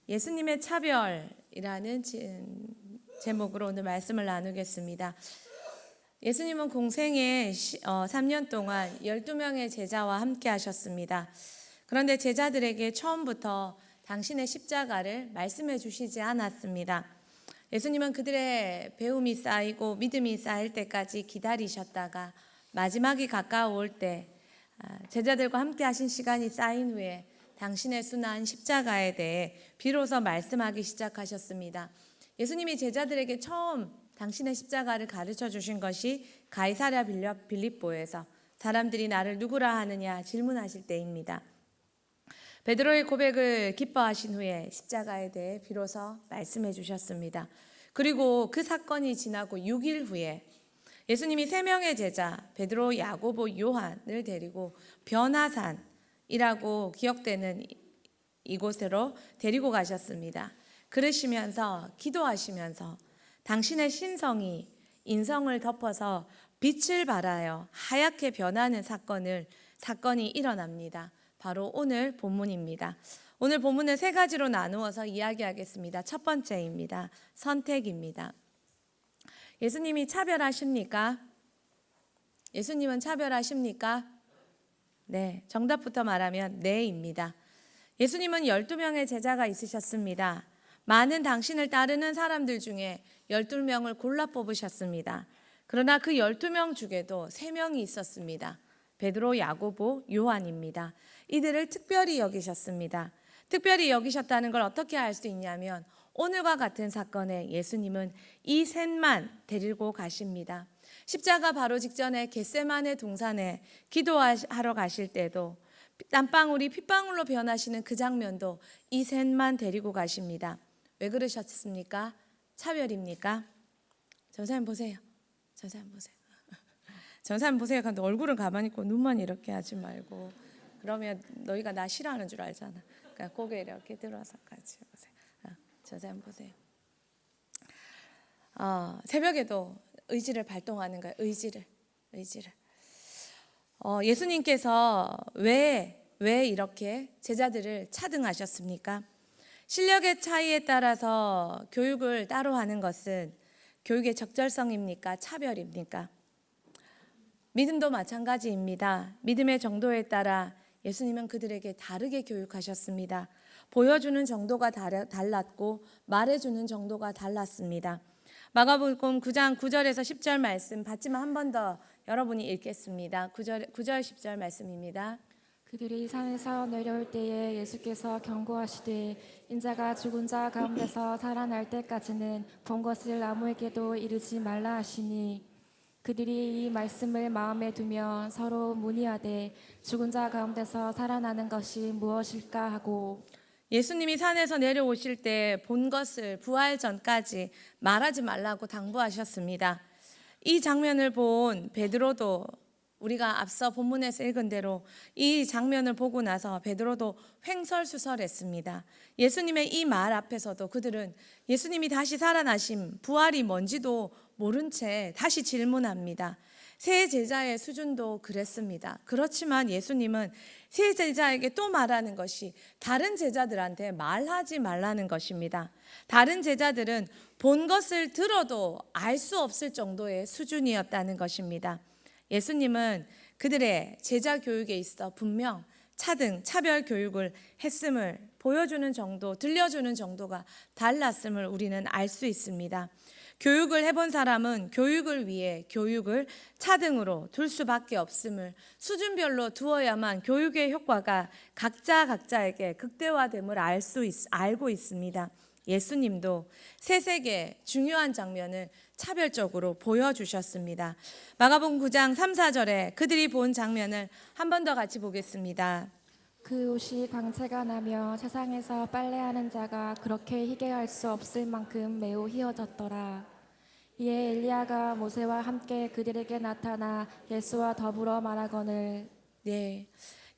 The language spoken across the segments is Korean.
예수님의 차별이라는 제목으로 오늘 말씀을 나누겠습니다. 예수님은 공생에 3년 동안 12명의 제자와 함께 하셨습니다. 그런데 제자들에게 처음부터 당신의 십자가를 말씀해 주시지 않았습니다. 예수님은 그들의 배움이 쌓이고 믿음이 쌓일 때까지 기다리셨다가 마지막이 가까울 때 제자들과 함께 하신 시간이 쌓인 후에 당신의 순환 십자가에 대해 비로소 말씀하기 시작하셨습니다. 예수님이 제자들에게 처음 당신의 십자가를 가르쳐 주신 것이 가이사랴 빌립보에서 사람들이 나를 누구라 하느냐 질문하실 때입니다. 베드로의 고백을 기뻐하신 후에 십자가에 대해 비로소 말씀해 주셨습니다. 그리고 그 사건이 지나고 6일 후에 예수님이 3명의 제자 베드로, 야고보, 요한을 데리고 변화산이라고 기억되는 이곳으로 데리고 가셨습니다. 그러시면서 기도하시면서 당신의 신성이 인성을 덮어서 빛을 발하여 하얗게 변하는 사건이 일어납니다. 바로 오늘 본문입니다. 오늘 본문을 3가지로 나누어서 이야기하겠습니다. 첫 번째입니다. 선택입니다. 예수님이 차별하십니까? 예수님은 차별하십니까? 네, 정답부터 말하면 네입니다. 예수님은 12명의 제자가 있으셨습니다. 많은 당신을 따르는 사람들 중에 12명을 골라 뽑으셨습니다. 그러나 그 12명 중에도 3명이 있었습니다. 베드로, 야고보, 요한입니다. 이들을 특별히 여기셨습니다. 특별히 여기셨다는 걸 어떻게 알 수 있냐면 오늘과 같은 사건에 예수님은 이 셋만 데리고 가십니다. 십자가 바로 직전에 겟세마네 동산에 기도하러 가실 때도 땀방울이 핏방울로 변하시는 그 장면도 이 셋만 데리고 가십니다. 왜 그러셨습니까? 차별입니까? 저 사람 보세요. 저 사람 보세요. 저 사람 보세요. 근데 얼굴은 가만히 있고 눈만 이렇게 하지 말고 그러면 너희가 나 싫어하는 줄 알잖아. 그러니까 고개 이렇게 들어서 같이 보세요. 저 사람 보세요. 새벽에도 의지를 발동하는 거예요. 의지를. 예수님께서 왜 이렇게 제자들을 차등하셨습니까? 실력의 차이에 따라서 교육을 따로 하는 것은 교육의 적절성입니까? 차별입니까? 믿음도 마찬가지입니다. 믿음의 정도에 따라 예수님은 그들에게 다르게 교육하셨습니다. 보여주는 정도가 달랐고 말해주는 정도가 달랐습니다. 마가복음 9장 9절에서 10절 말씀 받지만 한 번 더 여러분이 읽겠습니다. 9절 10절 말씀입니다. 그들이 산에서 내려올 때에 예수께서 경고하시되 인자가 죽은 자 가운데서 살아날 때까지는 본 것을 아무에게도 이르지 말라 하시니 그들이 이 말씀을 마음에 두며 서로 문의하되 죽은 자 가운데서 살아나는 것이 무엇일까 하고 예수님이 산에서 내려오실 때 본 것을 부활 전까지 말하지 말라고 당부하셨습니다. 이 장면을 본 베드로도 우리가 앞서 본문에서 읽은 대로 이 장면을 보고 나서 베드로도 횡설수설했습니다. 예수님의 이 말 앞에서도 그들은 예수님이 다시 살아나심, 부활이 뭔지도 모른 채 다시 질문합니다. 세 제자의 수준도 그랬습니다. 그렇지만 예수님은 세 제자에게 또 말하는 것이 다른 제자들한테 말하지 말라는 것입니다. 다른 제자들은 본 것을 들어도 알 수 없을 정도의 수준이었다는 것입니다. 예수님은 그들의 제자 교육에 있어 분명 차별 교육을 했음을 보여주는 정도, 들려주는 정도가 달랐음을 우리는 알 수 있습니다. 교육을 해본 사람은 교육을 위해 교육을 차등으로 둘 수밖에 없음을 수준별로 두어야만 교육의 효과가 각자에게 극대화됨을 알고 있습니다. 예수님도 세세계 중요한 장면을 차별적으로 보여주셨습니다. 마가복음 9장 3, 4절에 그들이 본 장면을 한 번 더 같이 보겠습니다. 그 옷이 광채가 나며 세상에서 빨래하는 자가 그렇게 희게 할 수 없을 만큼 매우 희어졌더라. 이에 엘리야가 모세와 함께 그들에게 나타나 예수와 더불어 말하거늘 네,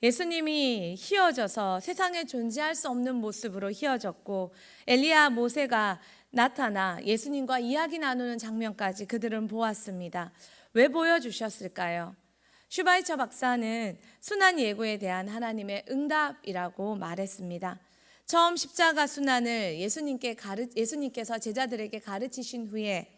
예수님이 희어져서 세상에 존재할 수 없는 모습으로 희어졌고 엘리야 모세가 나타나 예수님과 이야기 나누는 장면까지 그들은 보았습니다. 왜 보여주셨을까요? 슈바이처 박사는 순환 예고에 대한 하나님의 응답이라고 말했습니다. 처음 십자가 순환을 예수님께서 제자들에게 가르치신 후에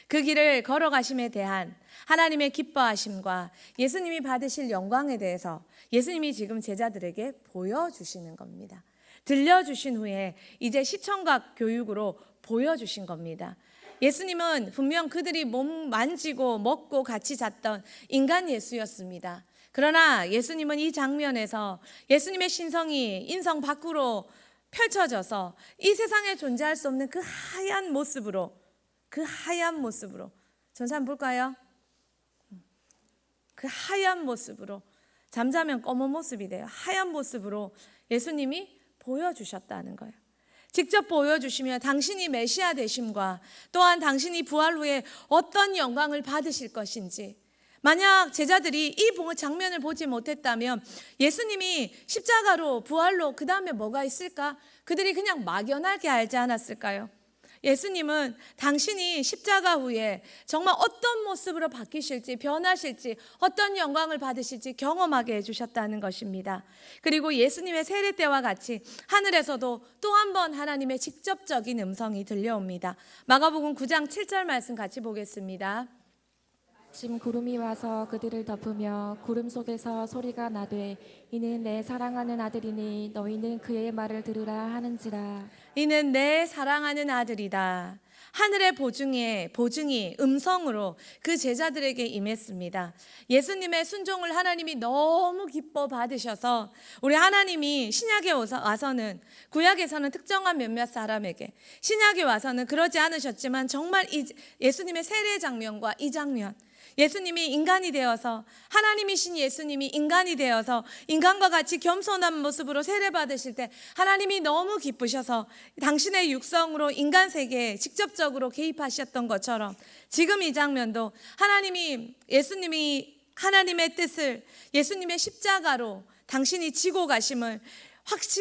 그 길을 걸어가심에 대한 하나님의 기뻐하심과 예수님이 받으실 영광에 대해서 예수님이 지금 제자들에게 보여주시는 겁니다. 들려주신 후에 이제 시청각 교육으로 보여주신 겁니다. 예수님은 분명 그들이 몸 만지고 먹고 같이 잤던 인간 예수였습니다. 그러나 예수님은 이 장면에서 예수님의 신성이 인성 밖으로 펼쳐져서 이 세상에 존재할 수 없는 그 하얀 모습으로 전사 한번 볼까요? 그 하얀 모습으로 잠자면 검은 모습이 돼요. 하얀 모습으로 예수님이 보여주셨다는 거예요. 직접 보여주시며 당신이 메시아 되심과 또한 당신이 부활 후에 어떤 영광을 받으실 것인지, 만약 제자들이 이 장면을 보지 못했다면 예수님이 십자가로 부활로 그 다음에 뭐가 있을까? 그들이 그냥 막연하게 알지 않았을까요? 예수님은 당신이 십자가 후에 정말 어떤 모습으로 바뀌실지, 변하실지, 어떤 영광을 받으실지 경험하게 해주셨다는 것입니다. 그리고 예수님의 세례 때와 같이 하늘에서도 또 한 번 하나님의 직접적인 음성이 들려옵니다. 마가복음 9장 7절 말씀 같이 보겠습니다. 아침 구름이 와서 그들을 덮으며 구름 속에서 소리가 나되 이는 내 사랑하는 아들이니 너희는 그의 말을 들으라 하는지라. 이는 내 사랑하는 아들이다. 하늘의 보증이 음성으로 그 제자들에게 임했습니다. 예수님의 순종을 하나님이 너무 기뻐 받으셔서 우리 하나님이 신약에 와서는, 구약에서는 특정한 몇몇 사람에게, 신약에 와서는 그러지 않으셨지만 정말 예수님의 세례 장면과 이 장면, 예수님이 인간이 되어서, 하나님이신 예수님이 인간이 되어서 인간과 같이 겸손한 모습으로 세례 받으실 때 하나님이 너무 기쁘셔서 당신의 육성으로 인간 세계에 직접적으로 개입하셨던 것처럼, 지금 이 장면도 예수님이 하나님의 뜻을 예수님의 십자가로 당신이 지고 가심을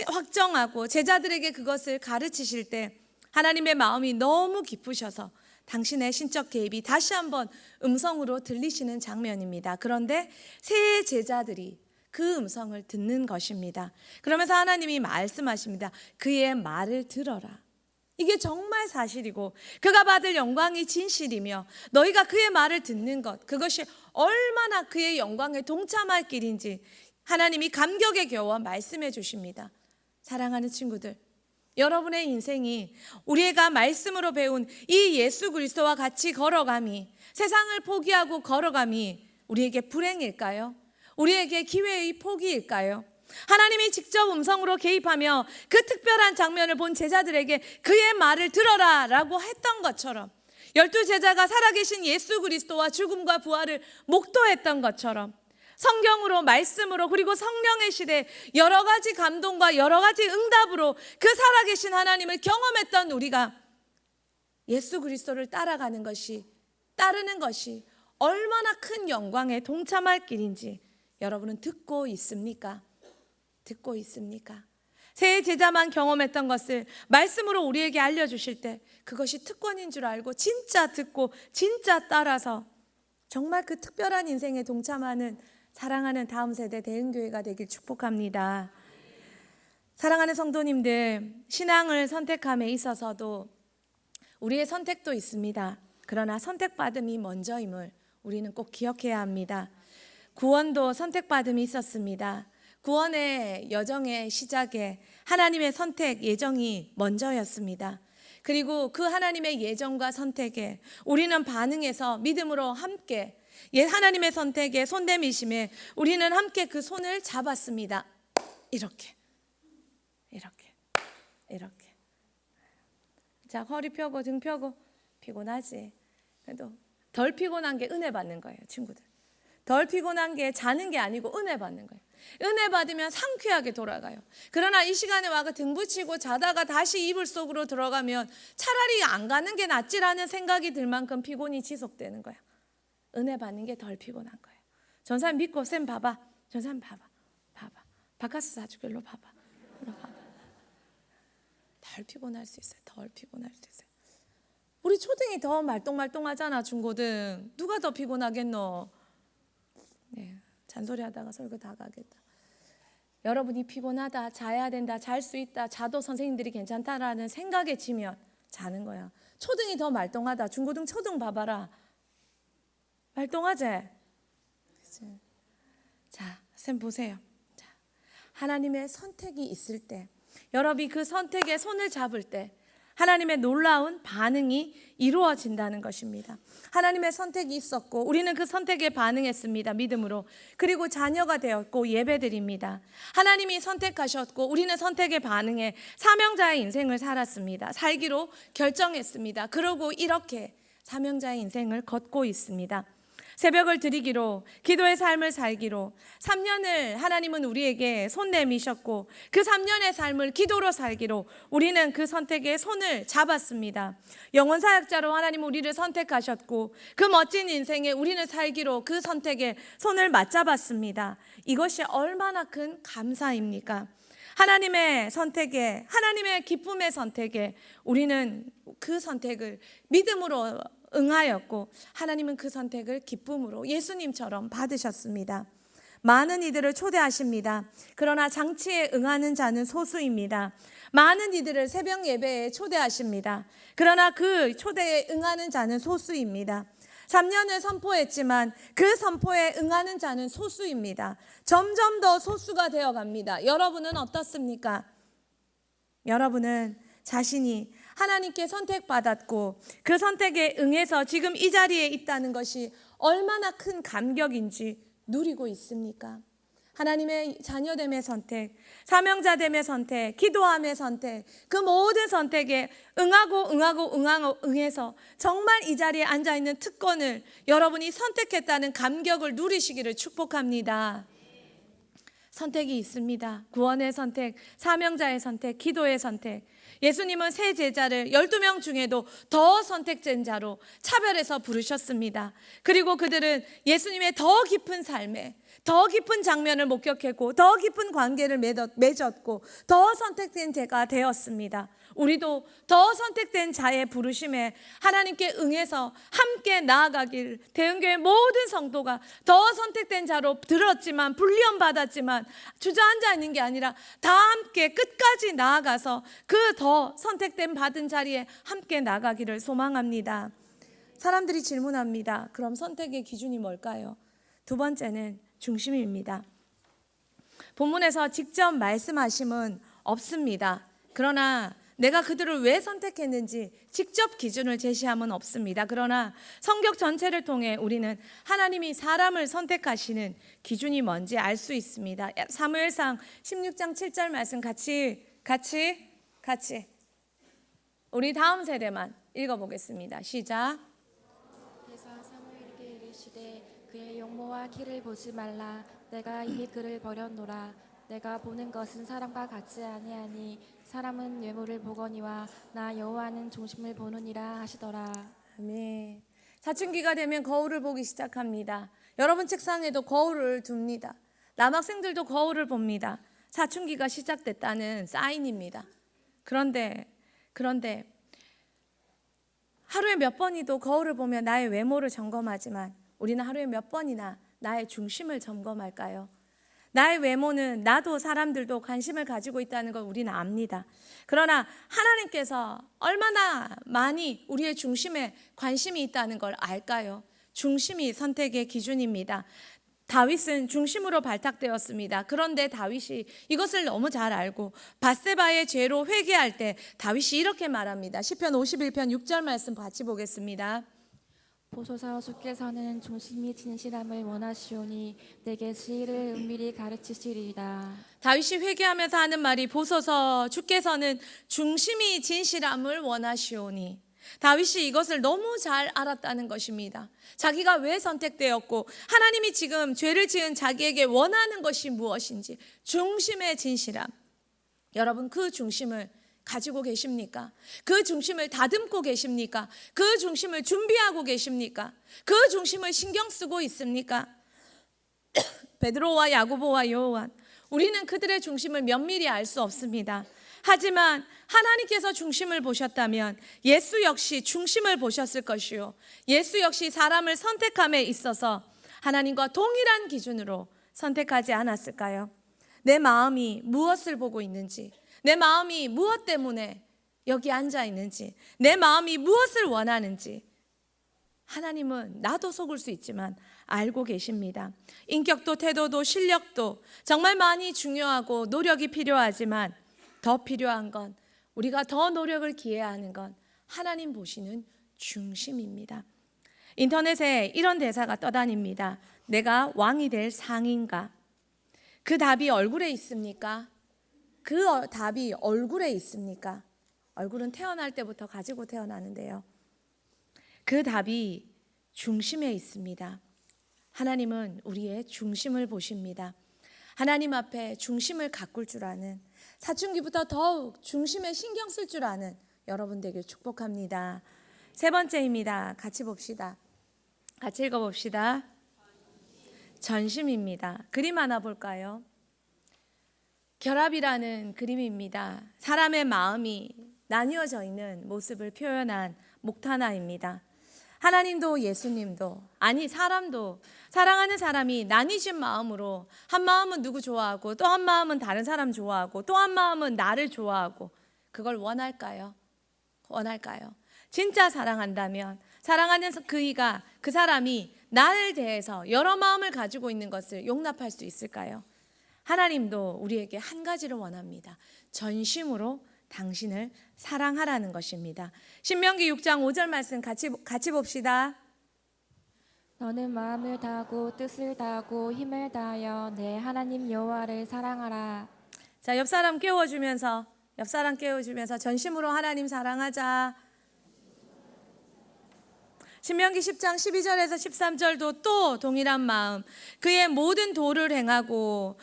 확정하고 제자들에게 그것을 가르치실 때 하나님의 마음이 너무 기쁘셔서 당신의 신적 개입이 다시 한번 음성으로 들리시는 장면입니다. 그런데 세 제자들이 그 음성을 듣는 것입니다. 그러면서 하나님이 말씀하십니다. 그의 말을 들어라. 이게 정말 사실이고 그가 받을 영광이 진실이며 너희가 그의 말을 듣는 것, 그것이 얼마나 그의 영광에 동참할 길인지 하나님이 감격에 겨워 말씀해 주십니다. 사랑하는 친구들, 여러분의 인생이 우리가 말씀으로 배운 이 예수 그리스도와 같이 걸어감이, 세상을 포기하고 걸어감이 우리에게 불행일까요? 우리에게 기회의 포기일까요? 하나님이 직접 음성으로 개입하며 그 특별한 장면을 본 제자들에게 그의 말을 들어라 라고 했던 것처럼, 12제자가 살아계신 예수 그리스도와 죽음과 부활을 목도했던 것처럼, 성경으로, 말씀으로, 그리고 성령의 시대 여러 가지 감동과 여러 가지 응답으로 그 살아계신 하나님을 경험했던 우리가 예수 그리스도를 따르는 것이 얼마나 큰 영광에 동참할 길인지 여러분은 듣고 있습니까? 듣고 있습니까? 세 제자만 경험했던 것을 말씀으로 우리에게 알려주실 때 그것이 특권인 줄 알고 진짜 듣고 진짜 따라서 정말 그 특별한 인생에 동참하는 사랑하는 다음 세대 대흥교회가 되길 축복합니다. 사랑하는 성도님들, 신앙을 선택함에 있어서도 우리의 선택도 있습니다. 그러나 선택받음이 먼저임을 우리는 꼭 기억해야 합니다. 구원도 선택받음이 있었습니다. 구원의 여정의 시작에 하나님의 선택 예정이 먼저였습니다. 그리고 그 하나님의 예정과 선택에 우리는 반응해서 믿음으로 함께 하나님의 선택에 손대미심에 우리는 함께 그 손을 잡았습니다. 이렇게. 자, 허리 펴고 등 펴고. 피곤하지. 그래도 덜 피곤한 게 은혜 받는 거예요, 친구들. 덜 피곤한 게 자는 게 아니고 은혜 받는 거예요. 은혜 받으면 상쾌하게 돌아가요. 그러나 이 시간에 와가 등 붙이고 자다가 다시 이불 속으로 들어가면 차라리 안 가는 게 낫지라는 생각이 들 만큼 피곤이 지속되는 거예요. 은혜 받는 게 덜 피곤한 거예요. 전사님 믿고 쌤 봐봐. 전사님 봐봐. 바카스 사주게 일로 봐봐. 덜 피곤할 수 있어요. 덜 피곤할 수 있어요. 우리 초등이 더 말똥말똥하잖아. 중고등. 누가 더 피곤하겠노? 네, 잔소리 하다가 설교 다 가겠다. 여러분이 피곤하다, 자야 된다, 잘 수 있다, 자도 선생님들이 괜찮다라는 생각에 지면 자는 거야. 초등이 더 말똥하다. 중고등, 초등 봐봐라. 말똥하지? 그치? 자, 쌤 보세요. 자, 하나님의 선택이 있을 때, 여러분이 그 선택에 손을 잡을 때 하나님의 놀라운 반응이 이루어진다는 것입니다. 하나님의 선택이 있었고 우리는 그 선택에 반응했습니다. 믿음으로. 그리고 자녀가 되었고 예배드립니다. 하나님이 선택하셨고 우리는 선택에 반응해 사명자의 인생을 살았습니다. 살기로 결정했습니다. 그러고 이렇게 사명자의 인생을 걷고 있습니다. 새벽을 드리기로, 기도의 삶을 살기로 3년을 하나님은 우리에게 손 내미셨고 그 3년의 삶을 기도로 살기로 우리는 그 선택에 손을 잡았습니다. 영혼사역자로 하나님은 우리를 선택하셨고 그 멋진 인생에 우리는 살기로 그 선택에 손을 맞잡았습니다. 이것이 얼마나 큰 감사입니까? 하나님의 선택에, 하나님의 기쁨의 선택에 우리는 그 선택을 믿음으로 응하였고 하나님은 그 선택을 기쁨으로 예수님처럼 받으셨습니다. 많은 이들을 초대하십니다. 그러나 장치에 응하는 자는 소수입니다. 많은 이들을 새벽 예배에 초대하십니다. 그러나 그 초대에 응하는 자는 소수입니다. 3년을 선포했지만 그 선포에 응하는 자는 소수입니다. 점점 더 소수가 되어갑니다. 여러분은 어떻습니까? 여러분은 자신이 하나님께 선택받았고 그 선택에 응해서 지금 이 자리에 있다는 것이 얼마나 큰 감격인지 누리고 있습니까? 하나님의 자녀됨의 선택, 사명자됨의 선택, 기도함의 선택, 그 모든 선택에 응해서 정말 이 자리에 앉아있는 특권을 여러분이 선택했다는 감격을 누리시기를 축복합니다. 선택이 있습니다. 구원의 선택, 사명자의 선택, 기도의 선택. 예수님은 세 제자를 12명 중에도 더 선택된 자로 차별해서 부르셨습니다. 그리고 그들은 예수님의 더 깊은 삶에 더 깊은 장면을 목격했고 더 깊은 관계를 맺었고 더 선택된 자가 되었습니다. 우리도 더 선택된 자의 부르심에 하나님께 응해서 함께 나아가길, 대흥교회 모든 성도가 더 선택된 자로 들었지만 훈련받았지만 주저앉아 있는 게 아니라 다 함께 끝까지 나아가서 그 더 선택된 받은 자리에 함께 나가기를 소망합니다. 사람들이 질문합니다. 그럼 선택의 기준이 뭘까요? 두 번째는 중심입니다. 본문에서 직접 말씀하심은 없습니다. 그러나 내가 그들을 왜 선택했는지 직접 기준을 제시함은 없습니다. 그러나 성경 전체를 통해 우리는 하나님이 사람을 선택하시는 기준이 뭔지 알 수 있습니다. 사무엘상 16장 7절 말씀 같이 우리 다음 세대만 읽어보겠습니다. 시작. 그래서 사무엘에게 이르시되 그의 용모와 키를 보지 말라. 내가 이미 그를 버렸노라. 내가 보는 것은 사람과 같지 아니하니 사람은 외모를 보거니와 나 여호와는 중심을 보느니라 하시더라. 아멘. 사춘기가 되면 거울을 보기 시작합니다. 여러분 책상에도 거울을 둡니다. 남학생들도 거울을 봅니다. 사춘기가 시작됐다는 사인입니다. 그런데 하루에 몇 번이도 거울을 보며 나의 외모를 점검하지만 우리는 하루에 몇 번이나 나의 중심을 점검할까요? 나의 외모는 나도 사람들도 관심을 가지고 있다는 걸 우리는 압니다. 그러나 하나님께서 얼마나 많이 우리의 중심에 관심이 있다는 걸 알까요? 중심이 선택의 기준입니다. 다윗은 중심으로 발탁되었습니다. 그런데 다윗이 이것을 너무 잘 알고 밧세바의 죄로 회개할 때 다윗이 이렇게 말합니다. 시편 51편 6절 말씀 같이 보겠습니다. 보소서 주께서는 중심이 진실함을 원하시오니 내게 지혜를 은밀히 가르치시리이다. 다윗이 회개하면서 하는 말이 보소서 주께서는 중심이 진실함을 원하시오니. 다윗이 이것을 너무 잘 알았다는 것입니다. 자기가 왜 선택되었고 하나님이 지금 죄를 지은 자기에게 원하는 것이 무엇인지 중심의 진실함. 여러분 그 중심을 가지고 계십니까? 그 중심을 다듬고 계십니까? 그 중심을 준비하고 계십니까? 그 중심을 신경 쓰고 있습니까? 베드로와 야고보와 요한, 우리는 그들의 중심을 면밀히 알 수 없습니다. 하지만 하나님께서 중심을 보셨다면 예수 역시 중심을 보셨을 것이요, 예수 역시 사람을 선택함에 있어서 하나님과 동일한 기준으로 선택하지 않았을까요? 내 마음이 무엇을 보고 있는지, 내 마음이 무엇 때문에 여기 앉아 있는지, 내 마음이 무엇을 원하는지 하나님은 나도 속을 수 있지만 알고 계십니다. 인격도 태도도 실력도 정말 많이 중요하고 노력이 필요하지만 더 필요한 건, 우리가 더 노력을 기해야 하는 건 하나님 보시는 중심입니다. 인터넷에 이런 대사가 떠다닙니다. 내가 왕이 될 상인가? 그 답이 얼굴에 있습니까? 그 답이 얼굴에 있습니까? 얼굴은 태어날 때부터 가지고 태어나는데요. 그 답이 중심에 있습니다. 하나님은 우리의 중심을 보십니다. 하나님 앞에 중심을 가꿀 줄 아는, 사춘기부터 더욱 중심에 신경 쓸 줄 아는 여러분 되길 축복합니다. 세 번째입니다. 같이 봅시다. 같이 읽어봅시다. 전심입니다. 그림 하나 볼까요? 결합이라는 그림입니다. 사람의 마음이 나뉘어져 있는 모습을 표현한 목타나입니다. 하나님도 예수님도, 아니 사람도, 사랑하는 사람이 나뉘진 마음으로, 한 마음은 누구 좋아하고 또 한 마음은 다른 사람 좋아하고 또 한 마음은 나를 좋아하고, 그걸 원할까요? 원할까요? 진짜 사랑한다면 사랑하는 그이가, 그 사람이 나를 대해서 여러 마음을 가지고 있는 것을 용납할 수 있을까요? 하나님도 우리에게 한 가지를 원합니다. 전심으로 당신을 사랑하라는 것입니다. 신명기 6장 5절 말씀 같이 봅시다. 너는 마음을 다하고 뜻을 다하고 힘을 다하여 내 하나님 여호와를 사랑하라. 자, 옆 사람 깨워주면서 전심으로 하나님 사랑하자. 신명기 10장 12절에서 13절도 또 동일한 마음, 그의 모든 도를 행하고,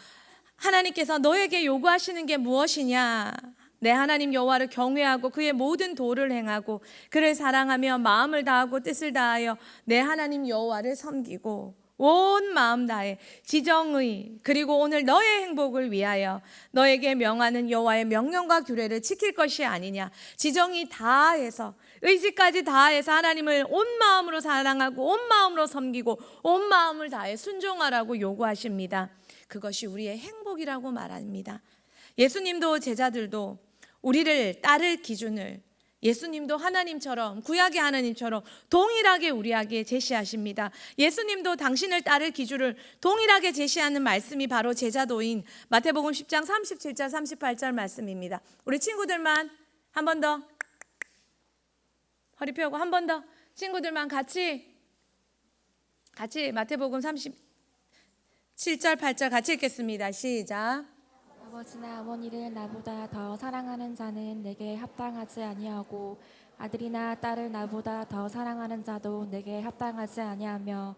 하나님께서 너에게 요구하시는 게 무엇이냐? 내 하나님 여호와를 경외하고 그의 모든 도를 행하고 그를 사랑하며 마음을 다하고 뜻을 다하여 내 하나님 여호와를 섬기고 온 마음 다해 지정의, 그리고 오늘 너의 행복을 위하여 너에게 명하는 여호와의 명령과 규례를 지킬 것이 아니냐. 지정이 다해서, 의지까지 다해서 하나님을 온 마음으로 사랑하고 온 마음으로 섬기고 온 마음을 다해 순종하라고 요구하십니다. 그것이 우리의 행복이라고 말합니다. 예수님도 제자들도 우리를 따를 기준을, 예수님도 하나님처럼, 구약의 하나님처럼 동일하게 우리에게 제시하십니다. 예수님도 당신을 따를 기준을 동일하게 제시하는 말씀이 바로 제자도인 마태복음 10장 37절 38절 말씀입니다. 우리 친구들만 한 번 더, 허리 펴고 한 번 더, 친구들만 같이 마태복음 37절 8절 같이 읽겠습니다. 시작. 아버지나 어머니를 나보다 더 사랑하는 자는 내게 합당하지 아니하고 아들이나 딸을 나보다 더 사랑하는 자도 내게 합당하지 아니하며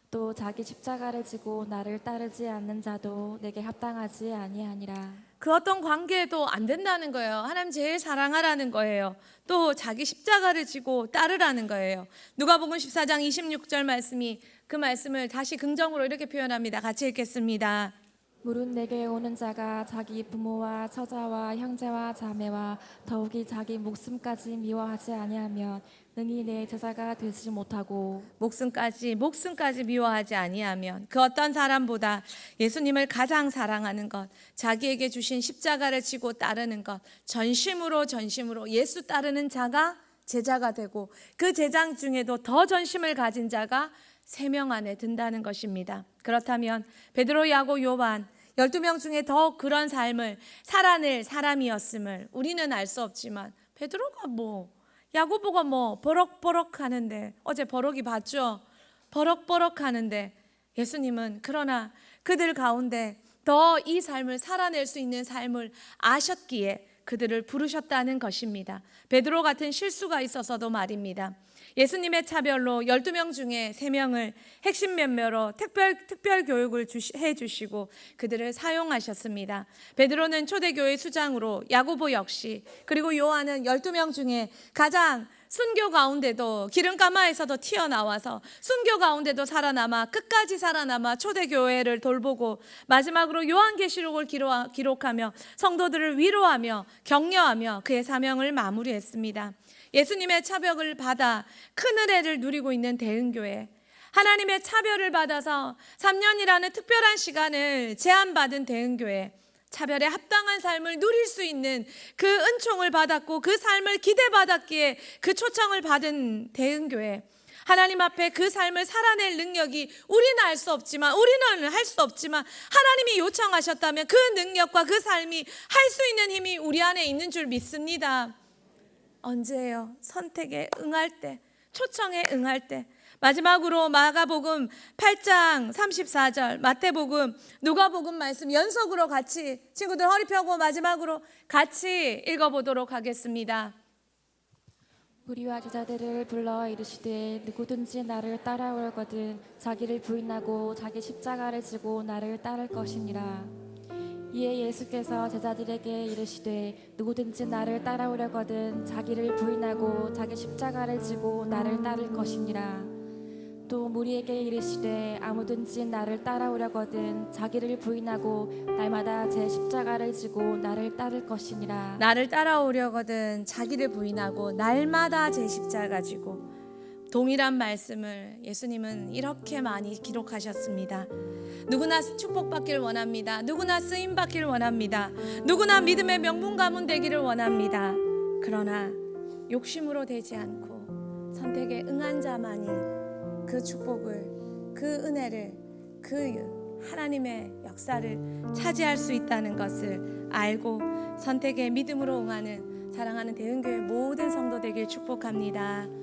또 자기 십자가를 지고 나를 따르지 않는 자도 내게 합당하지 아니하니라. 그 어떤 관계도 안 된다는 거예요. 하나님 제일 사랑하라는 거예요. 또 자기 십자가를 지고 따르라는 거예요. 누가복음 14장 26절 말씀이 그 말씀을 다시 긍정으로 이렇게 표현합니다. 같이 읽겠습니다. 물은 내게 오는 자가 자기 부모와 처자와 형제와 자매와 더욱이 자기 목숨까지 미워하지 아니하면 능히 내 제자가 되지 못하고, 목숨까지 미워하지 아니하면, 그 어떤 사람보다 예수님을 가장 사랑하는 것, 자기에게 주신 십자가를 지고 따르는 것, 전심으로 예수 따르는 자가 제자가 되고, 그 제자 중에도 더 전심을 가진 자가 3명 안에 든다는 것입니다. 그렇다면 베드로, 야고, 요한 12명 중에 더 그런 삶을 살아낼 사람이었음을 우리는 알 수 없지만, 베드로가 야고보가 버럭버럭 하는데, 어제 버럭이 봤죠? 버럭버럭 하는데, 예수님은 그러나 그들 가운데 더 이 삶을 살아낼 수 있는 삶을 아셨기에 그들을 부르셨다는 것입니다. 베드로 같은 실수가 있어서도 말입니다. 예수님의 차별로 12명 중에 3명을 핵심 면모로 특별 교육을 해주시고 그들을 사용하셨습니다. 베드로는 초대교회 수장으로, 야고보 역시, 그리고 요한은 12명 중에 가장 순교 가운데도, 기름가마에서도 튀어나와서 순교 가운데도 살아남아 끝까지 살아남아 초대교회를 돌보고 마지막으로 요한계시록을 기록하며 성도들을 위로하며 격려하며 그의 사명을 마무리했습니다. 예수님의 차별을 받아 큰 은혜를 누리고 있는 대흥교회, 하나님의 차별을 받아서 3년이라는 특별한 시간을 제한받은 대흥교회, 차별에 합당한 삶을 누릴 수 있는 그 은총을 받았고 그 삶을 기대받았기에 그 초청을 받은 대흥교회, 하나님 앞에 그 삶을 살아낼 능력이 우리는 알 수 없지만, 우리는 할 수 없지만 하나님이 요청하셨다면 그 능력과 그 삶이 할 수 있는 힘이 우리 안에 있는 줄 믿습니다. 언제예요? 선택에 응할 때, 초청에 응할 때. 마지막으로 마가복음 8장 34절, 마태복음, 누가복음 말씀 연속으로 같이 친구들 허리 펴고 마지막으로 같이 읽어보도록 하겠습니다. 무리와 제자들을 불러 이르시되 누구든지 나를 따라오려거든 자기를 부인하고 자기 십자가를 지고 나를 따를 것이니라. 이에 예수께서 제자들에게 이르시되 누구든지 나를 따라오려거든 자기를 부인하고 자기 십자가를 지고 나를 따를 것이니라. 또 무리에게 이르시되 아무든지 나를 따라오려거든 자기를 부인하고 날마다 제 십자가를 지고 나를 따를 것이니라. 나를 따라오려거든 자기를 부인하고 날마다 제 십자가 지고. 동일한 말씀을 예수님은 이렇게 많이 기록하셨습니다. 누구나 축복받기를 원합니다. 누구나 쓰임받기를 원합니다. 누구나 믿음의 명문 가문 되기를 원합니다. 그러나 욕심으로 되지 않고 선택에 응한 자만이 그 축복을, 그 은혜를, 그 하나님의 역사를 차지할 수 있다는 것을 알고 선택에 믿음으로 응하는 사랑하는 대흥교회 모든 성도 되길 축복합니다.